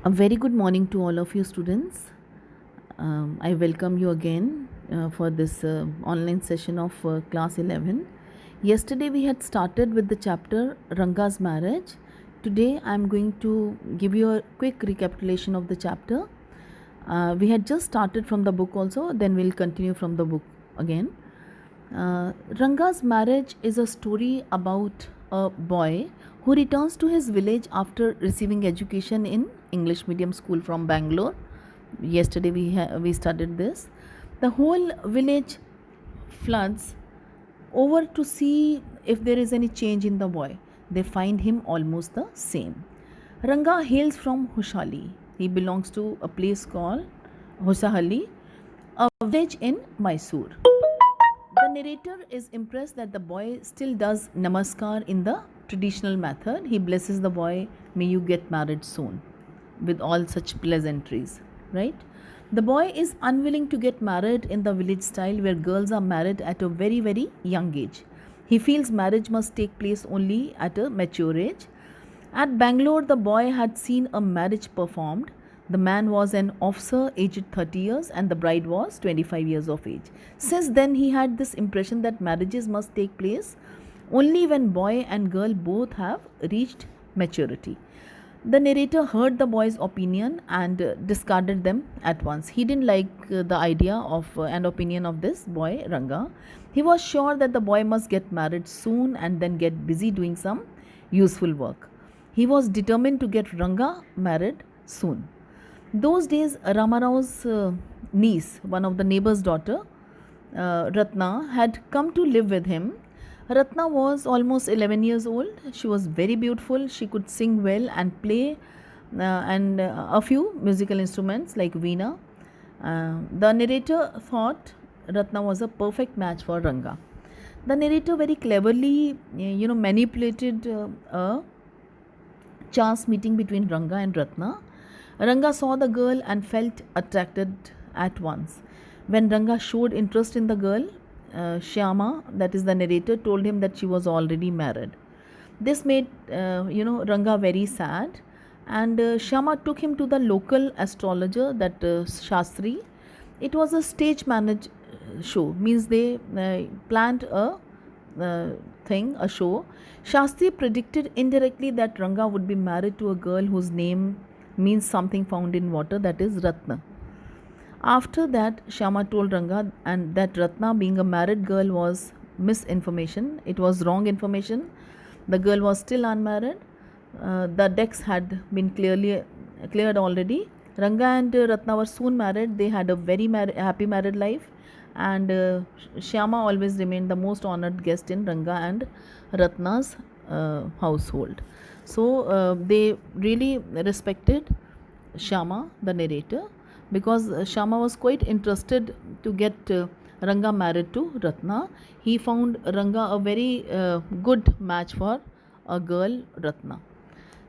A very good morning to all of you students. I welcome you again for this online session of class 11. Yesterday we had started with the chapter Ranga's marriage. Today I am going to give you a quick recapitulation of the chapter. We had just started from the book also, then we'll continue from the book again. Ranga's marriage is a story about a boy who returns to his village after receiving education in English medium school from Bangalore. Yesterday we studied this. The whole village floods over to see if there is any change in the boy. They find him almost the same. Ranga hails from Hushali. He belongs to a place called Hosahalli, a village in Mysore. The narrator is impressed that the boy still does namaskar in the traditional method. He blesses the boy, may you get married soon, with all such pleasantries, right? The boy is unwilling to get married in the village style where girls are married at a very, very young age. He feels marriage must take place only at a mature age. At Bangalore, the boy had seen a marriage performed. The man was an officer aged 30 years and the bride was 25 years of age. Since then, he had this impression that marriages must take place only when boy and girl both have reached maturity. The narrator heard the boy's opinion and discarded them at once. He didn't like the idea of an opinion of this boy, Ranga. He was sure that the boy must get married soon and then get busy doing some useful work. He was determined to get Ranga married soon. Those days, Ramarao's niece, one of the neighbor's daughter, Ratna, had come to live with him. Ratna was almost 11 years old. She was very beautiful. She could sing well and play and a few musical instruments like veena. The narrator thought Ratna was a perfect match for Ranga. The narrator very cleverly, manipulated a chance meeting between Ranga and Ratna. Ranga saw the girl and felt attracted at once. When Ranga showed interest in the girl, Shyama, that is the narrator, told him that she was already married. This made Ranga very sad, and Shyama took him to the local astrologer, that Shastri. It was a stage managed show, means they planned a show. Shastri predicted indirectly that Ranga would be married to a girl whose name means something found in water, that is Ratna. After that, Shyama told Ranga and that Ratna being a married girl was misinformation. It was wrong information. The girl was still unmarried. The decks had been cleared already. Ranga and Ratna were soon married. They had a very happy married life, and Shyama always remained the most honored guest in Ranga and Ratna's household. So they really respected Shyama, the narrator, because Shyama was quite interested to get Ranga married to Ratna. He found Ranga a very good match for a girl, Ratna.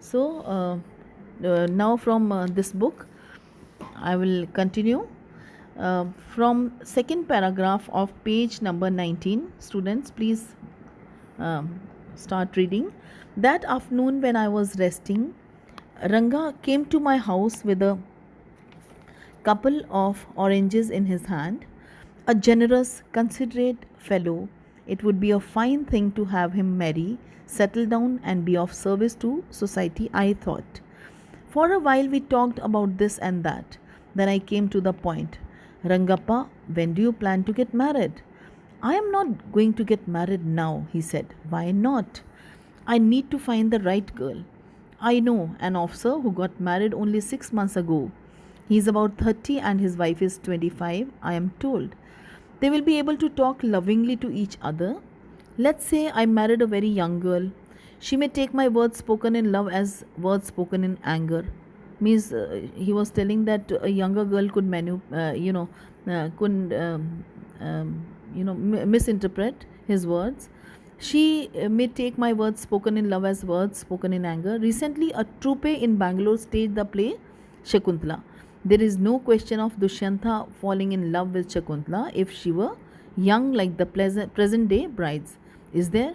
So now from this book, I will continue from second paragraph of page number 19. Students, please start reading. That afternoon, when I was resting, Ranga came to my house with a couple of oranges in his hand. A generous, considerate fellow. It would be a fine thing to have him marry, settle down, and be of service to society, I thought. For a while we talked about this and that. Then I came to the point. Rangappa, when do you plan to get married? I am not going to get married now, he said. Why not? I need to find the right girl. I know an officer who got married only 6 months ago. He is about 30 and his wife is 25, I am told. They will be able to talk lovingly to each other. Let's say I married a very young girl. She may take my words spoken in love as words spoken in anger. Means he was telling that a younger girl could misinterpret his words. She may take my words spoken in love as words spoken in anger. Recently, a troupe in Bangalore staged the play Shakuntala. There is no question of Dushyanta falling in love with Shakuntala if she were young like the present day brides. Is there?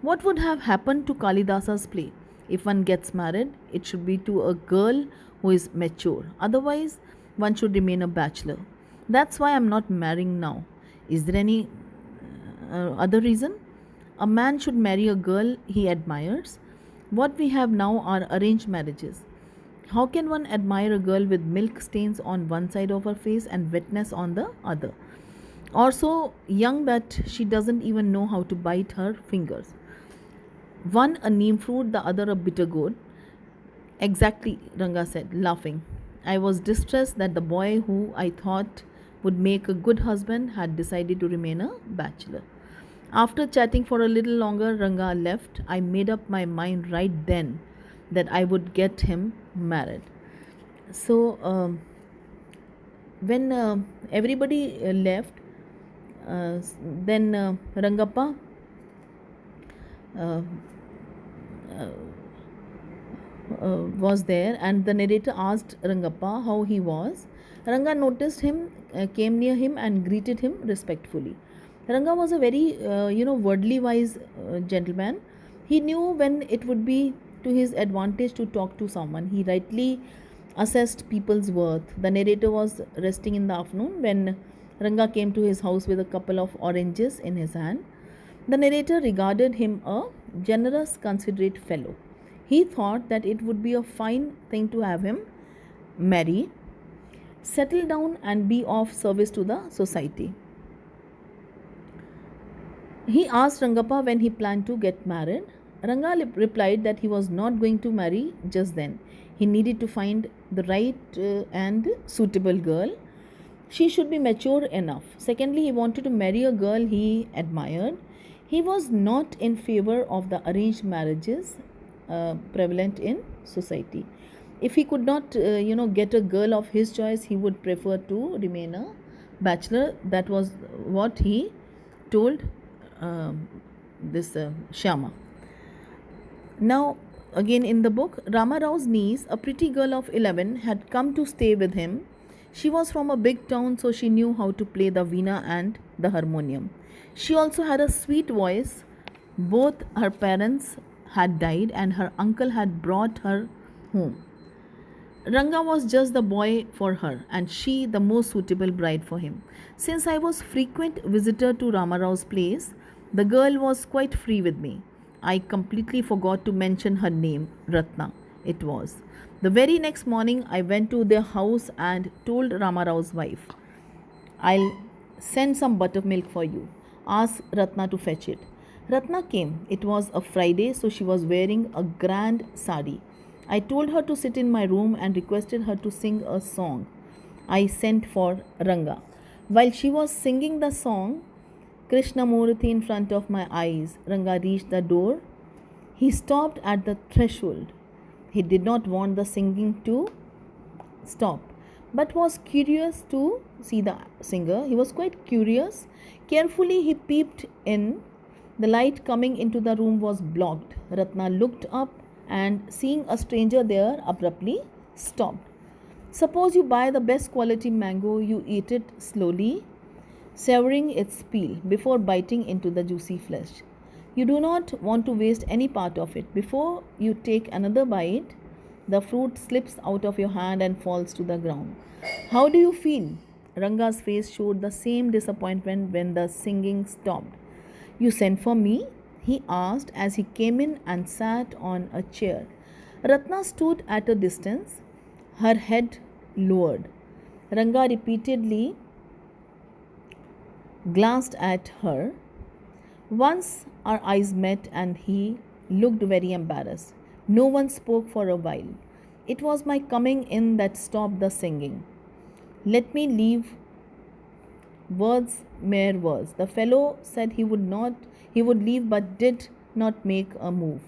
What would have happened to Kalidasa's play? If one gets married, it should be to a girl who is mature. Otherwise, one should remain a bachelor. That's why I'm not marrying now. Is there any other reason? A man should marry a girl he admires. What we have now are arranged marriages. How can one admire a girl with milk stains on one side of her face and wetness on the other? Or so young that she doesn't even know how to bite her fingers. One a neem fruit, the other a bitter gourd. Exactly, Ranga said, laughing. I was distressed that the boy who I thought would make a good husband had decided to remain a bachelor. After chatting for a little longer, Ranga left. I made up my mind right then that I would get him married. So, when everybody left, then Rangappa uh, was there, and the narrator asked Rangappa how he was. Ranga noticed him, came near him, and greeted him respectfully. Ranga was a very, worldly wise gentleman. He knew when it would be to his advantage to talk to someone. He rightly assessed people's worth. The narrator was resting in the afternoon when Ranga came to his house with a couple of oranges in his hand. The narrator regarded him a generous, considerate fellow. He thought that it would be a fine thing to have him marry, settle down, and be of service to the society. He asked Rangappa when he planned to get married. Ranga replied that he was not going to marry just then. He needed to find the right and suitable girl. She should be mature enough. Secondly, he wanted to marry a girl he admired. He was not in favor of the arranged marriages prevalent in society. If he could not, get a girl of his choice, he would prefer to remain a bachelor. That was what he told this Shyama. Now, again in the book, Rama Rao's niece, a pretty girl of 11, had come to stay with him. She was from a big town, so she knew how to play the veena and the harmonium. She also had a sweet voice. Both her parents had died, and her uncle had brought her home. Ranga was just the boy for her, and she the most suitable bride for him. Since I was frequent visitor to Ramarao's place, the girl was quite free with me. I completely forgot to mention her name, Ratna. It was. The very next morning, I went to their house and told Ramarao's wife, I'll send some buttermilk for you. Ask Ratna to fetch it. Ratna came. It was a Friday, so she was wearing a grand sari. I told her to sit in my room and requested her to sing a song. I sent for Ranga. While she was singing the song, Krishnamurti in front of my eyes, Ranga reached the door. He stopped at the threshold. He did not want the singing to stop, but was curious to see the singer. He was quite curious. Carefully, he peeped in. The light coming into the room was blocked. Ratna looked up and, seeing a stranger there, abruptly stopped. Suppose you buy the best quality mango, you eat it slowly, savoring its peel before biting into the juicy flesh. You do not want to waste any part of it. Before you take another bite, the fruit slips out of your hand and falls to the ground. How do you feel? Ranga's face showed the same disappointment when the singing stopped. You sent for me? He asked as he came in and sat on a chair. Ratna stood at a distance, her head lowered. Ranga repeatedly glanced at her. Once our eyes met and he looked very embarrassed. No one spoke for a while. It was my coming in that stopped the singing. Let me leave. Words, mere words. The fellow said he would leave but did not make a move.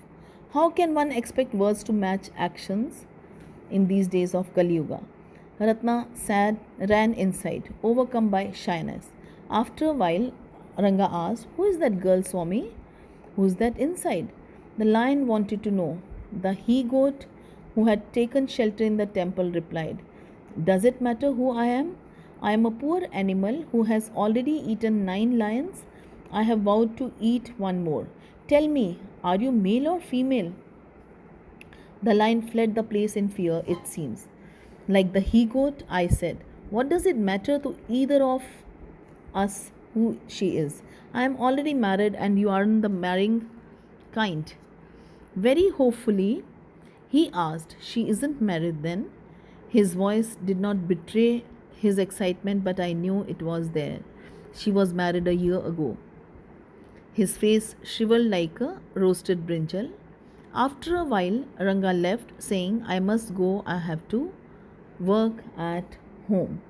How can one expect words to match actions in these days of Kali Yuga? Ratna ran inside, overcome by shyness. After a while, Ranga asked, Who is that girl, Swami? Who's that inside? The lion wanted to know. The he-goat who had taken shelter in the temple replied, Does it matter who I am? I am a poor animal who has already eaten 9 lions. I have vowed to eat one more. Tell me, are you male or female? The lion fled the place in fear, it seems. Like the he goat, I said, what does it matter to either of us who she is? I am already married and you aren't the marrying kind. Very hopefully, he asked, she isn't married then? His voice did not betray his excitement, but I knew it was there. She was married a year ago. His face shriveled like a roasted brinjal. After a while, Ranga left, saying, I must go, I have to work at home.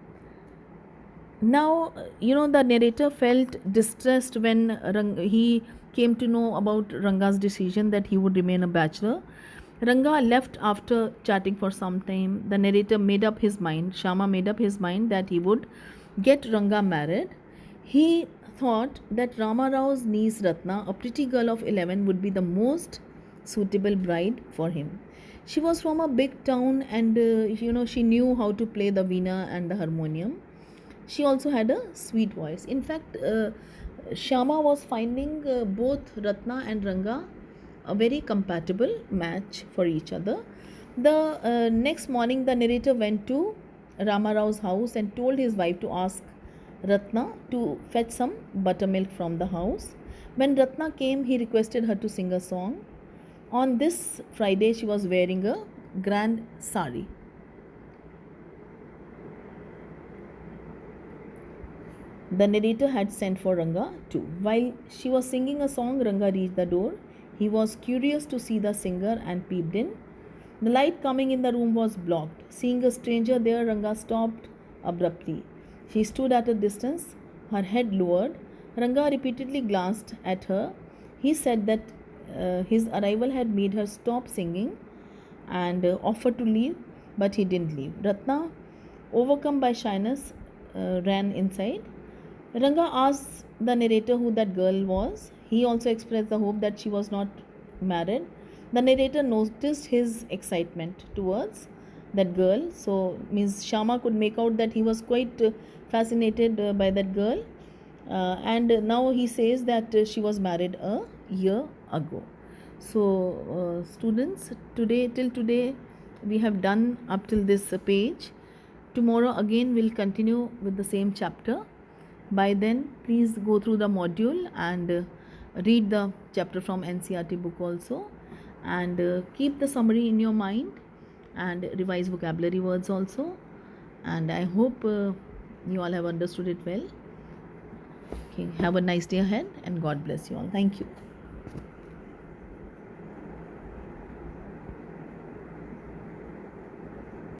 Now, the narrator felt distressed when he came to know about Ranga's decision that he would remain a bachelor. Ranga left after chatting for some time. The narrator made up his mind, Shama made up his mind that he would get Ranga married. He thought that Rama Rao's niece Ratna, a pretty girl of 11, would be the most suitable bride for him. She was from a big town and she knew how to play the veena and the harmonium. She also had a sweet voice. In fact, Shama was finding both Ratna and Ranga a very compatible match for each other. The next morning, the narrator went to Rama Rao's house and told his wife to ask Ratna to fetch some buttermilk from the house. When Ratna came, he requested her to sing a song. On this Friday, she was wearing a grand sari. The narrator had sent for Ranga too. While she was singing a song, Ranga reached the door. He was curious to see the singer and peeped in. The light coming in the room was blocked. Seeing a stranger there, Ranga stopped abruptly. She stood at a distance, her head lowered. Ranga repeatedly glanced at her. He said that his arrival had made her stop singing and offered to leave, but he didn't leave. Ratna, overcome by shyness, ran inside. Ranga asked the narrator who that girl was. He also expressed the hope that she was not married. The narrator noticed his excitement towards that girl. So, means Shama could make out that he was quite fascinated by that girl. And now he says that she was married a year ago. So, students, till today, we have done up till this page. Tomorrow again we'll continue with the same chapter. By then, please go through the module and read the chapter from NCERT book also, and keep the summary in your mind and revise vocabulary words also. And I hope you all have understood it well. Okay, have a nice day ahead and God bless you all. Thank you.